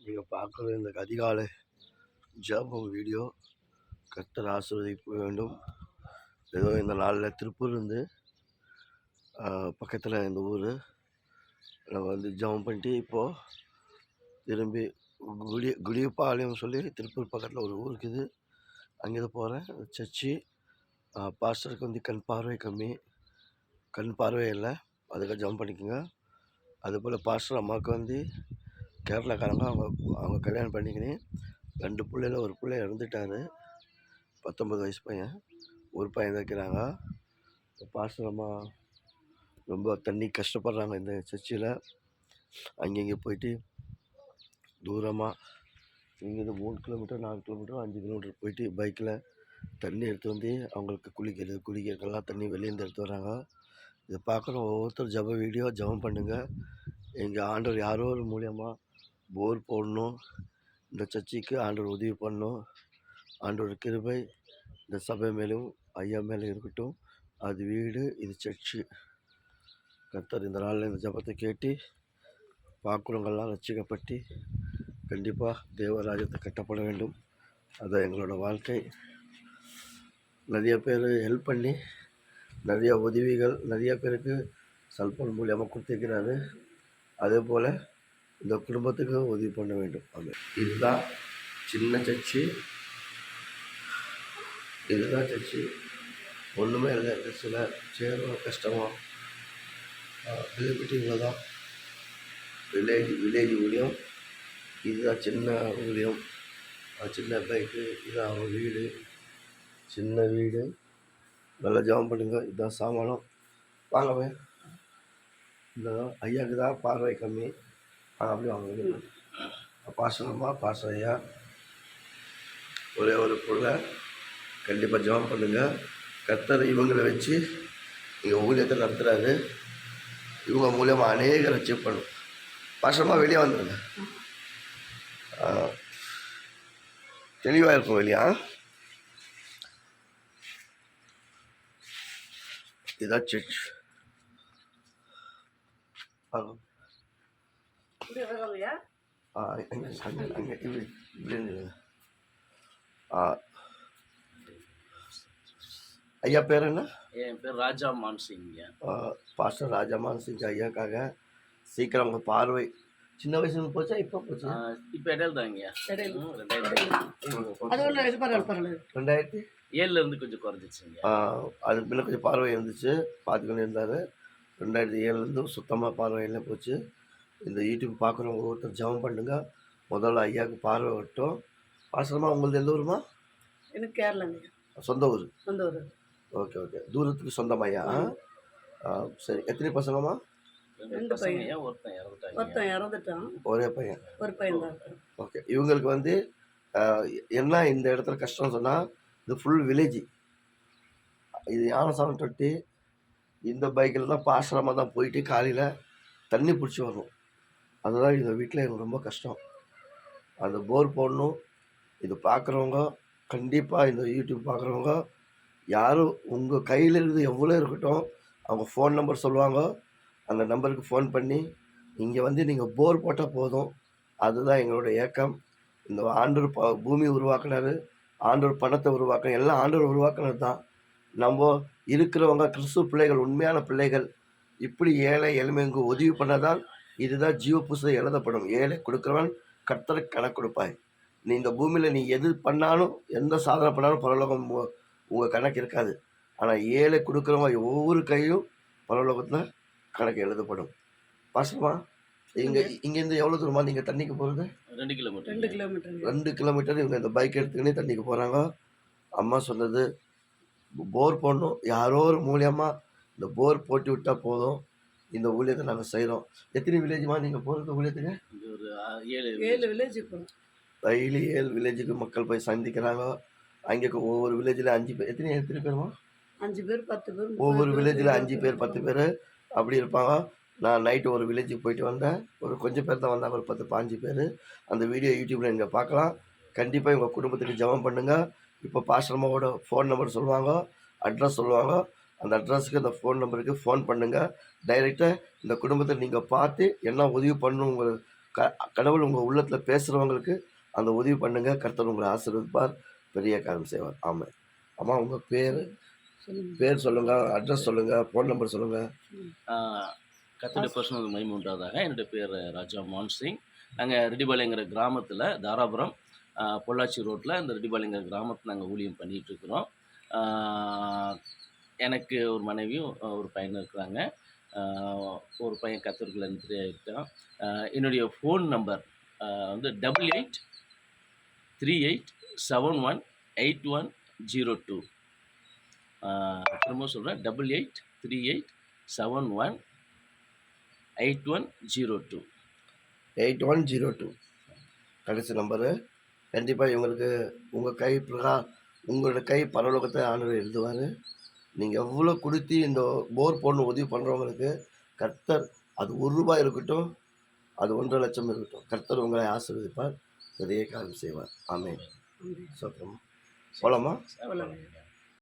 நீங்கள் பார்க்குற இந்த அதிகாலை ஜெபம் வீடியோ கர்த்தர் ஆசீர்வதிக்க வேண்டும். ஏதோ இந்த நாளில் திருப்பூர்லேருந்து பக்கத்தில் இந்த ஊர் நம்ம வந்து ஜெபம் பண்ணிட்டு இப்போது திரும்பி குடியப்பாளையம் சொல்லி திருப்பூர் பக்கத்தில் ஒரு ஊர் இருக்குது. அங்கே தான் போகிறேன். சர்ச்சு பாஸ்டருக்கு வந்து கண் பார்வை இல்லை, அதுக்காக ஜெபம் பண்ணிக்கோங்க. அதுபோல் பாஸ்டர் அம்மாவுக்கு வந்து கேரளாக்காரங்க அவங்க கல்யாணம் பண்ணிக்கினேன் 2 பிள்ளைல ஒரு பிள்ளை இறந்துட்டார். 19 வயசு பையன், ஒரு பையன் வைக்கிறாங்க. பாஸ்டர் அம்மா ரொம்ப தண்ணி கஷ்டப்படுறாங்க இந்த சர்ச்சில். அங்கங்கே போயிட்டு தூரமாக இங்கேருந்து 3 கிலோமீட்டர் 4 கிலோமீட்டர் 5 கிலோமீட்டர் போயிட்டு பைக்கில் தண்ணி எடுத்து வந்து அவங்களுக்கு குடிக்கிறதுக்கெல்லாம் தண்ணி வெளியேருந்து எடுத்து வராங்க. இதை பார்க்குற ஒவ்வொருத்தர் ஜெபம் பண்ணுங்கள். எங்கள் ஆண்டவர் யாரோ ஒரு மூலியமாக போர் போடணும், இந்த சர்ச்சுக்கு ஆண்டவர் உதவி பண்ணணும். ஆண்டவர் கிருபை இந்த சபை மேலும் ஐயா மேலே இருக்கட்டும். அது வீடு, இது சர்ச்சு. கர்த்தர் இந்த நாளில் இந்த ஜபத்தை கேட்டு பார்க்குறவங்கெல்லாம் ரட்சிக்கப்பட்டு கண்டிப்பாக தேவராஜ்யத்தை கட்டப்பட வேண்டும். அது எங்களோட வாழ்க்கை. நிறைய பேர் ஹெல்ப் பண்ணி நிறைய உதவிகள் நிறைய பேருக்கு செல்ஃபோன் மூலியமாக கொடுத்துருக்கிறாரு. அதே போல் இந்த குடும்பத்துக்கு உதவி பண்ண வேண்டும். இதுதான் சின்ன சர்ச்சு, இதுதான் சர்ச்சு. ஒன்றுமே இல்லை, சில சேரும் கஷ்டமோ இவ்வளோ தான் வில்லேஜ் ஊழியம். இதுதான் சின்ன ஊழியம், சின்ன பைக்கு. இதுதான் அவங்க வீடு, சின்ன வீடு. நல்லா ஜெபம் பண்ணுங்க. இதுதான் சாமானம். வாங்கவே இந்த ஐயாவுக்கு தான் பார்வை கம்மி, அப்படி வாங்க. பாஸ்டர் ஐயா ஒரே ஒரு பொருளை கண்டிப்பாக ஜெபம் பண்ணுங்கள். கர்த்தர் இவங்களை வச்சு இங்கே ஊழியத்தை நடத்துகிறாரு. இவங்க மூலியமாக அநேக ரட்சிக்கப்படும். பாஸ்டர்மா வெளியே வந்துடுங்க, தெளிவாக இருக்கும் வெளியா. இதுதான் சர்ச். ஐயா பேர் என்ன? என் பேர் ராஜா மான்சிங். பாஸ்டர் ராஜா மான்சிங் ஐயாக்காக சீக்கிரம் உங்கள் பார்வை சின்ன வயசுல போச்சா இப்போ போச்சா? இப்போ இடையில தாங்க. 2007 கொஞ்சம் குறைஞ்சிச்சுங்க. அதுக்கு முன்ன கொஞ்சம் பார்வை இருந்துச்சு, பார்த்துக்கிட்டு இருந்தார். 2007 சுத்தமாக பார்வையில போச்சு. இந்த யூடியூப் பார்க்குறவங்க ஒருத்தர் ஜெபம் பண்ணுங்க. முதல்ல ஐயாவுக்கு பார்வை வரட்டும். பாஸ்டர்மா உங்களுக்கு எந்த ஊருமா? எனக்கு கேரளாங்க. சொந்த ஊர்? சொந்த ஊர். ஓகே. தூரத்துக்கு சொந்தமாய்யா? சரி. எத்தனை பசங்கம்மா? 2 பையன். ஒருத்தன் இறந்துட்டான். ஒரே பையன்? ஒரு பையன் தான். ஓகே. இவங்களுக்கு வந்து என்ன இந்த இடத்துல கஷ்டம் சொன்னால், இது ஃபுல் வில்லேஜ். இது யானசாமி தொட்டி. இந்த பைக்கில் தான் பாஸ்டரமாக தான் போயிட்டு காலையில் தண்ணி பிடிச்சி வரணும். அதுதான் இந்த வீட்டில் எனக்கு ரொம்ப கஷ்டம். அந்த போர் போடணும். இது பார்க்குறவங்க கண்டிப்பாக இந்த யூடியூப் பார்க்குறவங்க யாரும் உங்கள் கையில் இருந்து எவ்வளோ இருக்கட்டும், அவங்க ஃபோன் நம்பர் சொல்லுவாங்க. அந்த நம்பருக்கு ஃபோன் பண்ணி இங்கே வந்து நீங்கள் போர் போட்டால் போதும். அதுதான் எங்களோட ஏக்கம். இந்த ஆண்டவர் பூமி உருவாக்குனாரு, ஆண்டவர் பணத்தை உருவாக்குன, எல்லாம் ஆண்டவர் உருவாக்குனது தான். நம்ம இருக்கிறவங்க கிறிஸ்துவ பிள்ளைகள், உண்மையான பிள்ளைகள் இப்படி ஏழை எளிமைக்கு உதவி பண்ணதான் இதுதான் ஜீவ புஸ்தகம் எழுதப்படும். ஏழை கொடுக்குறவன் கர்த்தருக்கு கணக்கு கொடுப்பாய். நீ இந்த பூமியில் நீ எது பண்ணாலும் எந்த சாதனை பண்ணாலும் பரலோகம் உங்கள் கணக்கு இருக்காது. ஆனால் ஏழை கொடுக்குறவங்க ஒவ்வொரு கையும் பரலோகத்தில் கணக்கு எழுதப்படும். பாசமா இங்கேருந்து எவ்வளோ தூரமா நீங்கள் தண்ணிக்கு போகிறது? 2 கிலோமீட்டர். 2 கிலோமீட்டர் இவங்க இந்த பைக் எடுத்துக்கினே தண்ணிக்கு போகிறாங்க. அம்மா சொன்னது போர் போடணும். யாரோ ஒரு மூலியமாக இந்த போர் போட்டு விட்டால் போதும். இந்த ஊழியத்தை நாங்கள் செய்கிறோம். எத்தனை வில்லேஜுமா நீங்கள் போகிறது ஊழியத்துக்கு? ஒரு 7 வில்லேஜ் போகிறோம். டெய்லி 7 வில்லேஜுக்கு மக்கள் போய் சந்திக்கிறாங்க. அங்கே ஒவ்வொரு வில்லேஜில் 5 பேர். எத்தனை பேருமா? 5 பேர் 10 பேர். ஒவ்வொரு வில்லேஜில் 5 பேர் 10 பேர் அப்படி இருப்பாங்க. நான் நைட்டு ஒரு வில்லேஜுக்கு போயிட்டு வந்தேன். ஒரு கொஞ்சம் பேர் தான் வந்தாங்க, ஒரு 10-15 பேர். அந்த வீடியோ யூடியூப்பில் நீங்கள் பார்க்கலாம். கண்டிப்பாக உங்கள் குடும்பத்துக்கு ஜெபம் பண்ணுங்கள். இப்போ பாஸ்டர்மாவோட ஃபோன் நம்பர் சொல்லுவாங்க, அட்ரஸ் சொல்லுவாங்க. அந்த அட்ரஸுக்கு அந்த ஃபோன் நம்பருக்கு ஃபோன் பண்ணுங்கள். டைரெக்டாக இந்த குடும்பத்தை நீங்கள் பார்த்து என்ன உதவி பண்ணணும் கடவுள் உங்கள் உள்ளத்தில் பேசுகிறவங்களுக்கு அந்த உதவி பண்ணுங்க. கர்த்தர் உங்களை ஆசீர்வதிப்பார், பெரிய காரியம் செய்வார். ஆமாம். அம்மா உங்கள் சொல்லுங்க. பேர் சொல்லுங்கள், அட்ரஸ் சொல்லுங்கள், ஃபோன் நம்பர் சொல்லுங்கள். கர்த்தருடைய பர்சனல் மகிமை உண்டாதாக. என்னுடைய பேர் ராஜா மான்சிங். நாங்கள் ரெட்டிபாளையங்கிற கிராமத்தில் தாராபுரம் பொள்ளாச்சி ரோட்டில் இந்த ரெட்டிபாளையங்கிற கிராமத்தில் நாங்கள் ஊழியம் பண்ணிகிட்ருக்குறோம். எனக்கு ஒரு மனைவியும் ஒரு பையனும் இருக்கிறாங்க. ஒரு பையன் கர்த்தருக்குள்ள என்ட்ரி ஆகிருக்கான். என்னுடைய ஃபோன் நம்பர் வந்து 8838718102. திரும்ப சொல்கிறேன், 8838718102. 8102 கடைசி நம்பரு. கண்டிப்பாக இவங்களுக்கு உங்களோட கை பரலோகத்தை ஆண்டவர் எழுதுவார். நீங்கள் எவ்வளோ கொடுத்து இந்த போர் போடணும் உதவி பண்ணுறவங்களுக்கு கர்த்தர், அது ₹1 இருக்கட்டும், அது 1,50,000 இருக்கட்டும், கர்த்தர் உங்களை ஆசீர்வதிப்பார், பெரிய காரியம் செய்வார். ஆமென். சோத்திரம். போலாமா? அவ்வளவுதான்.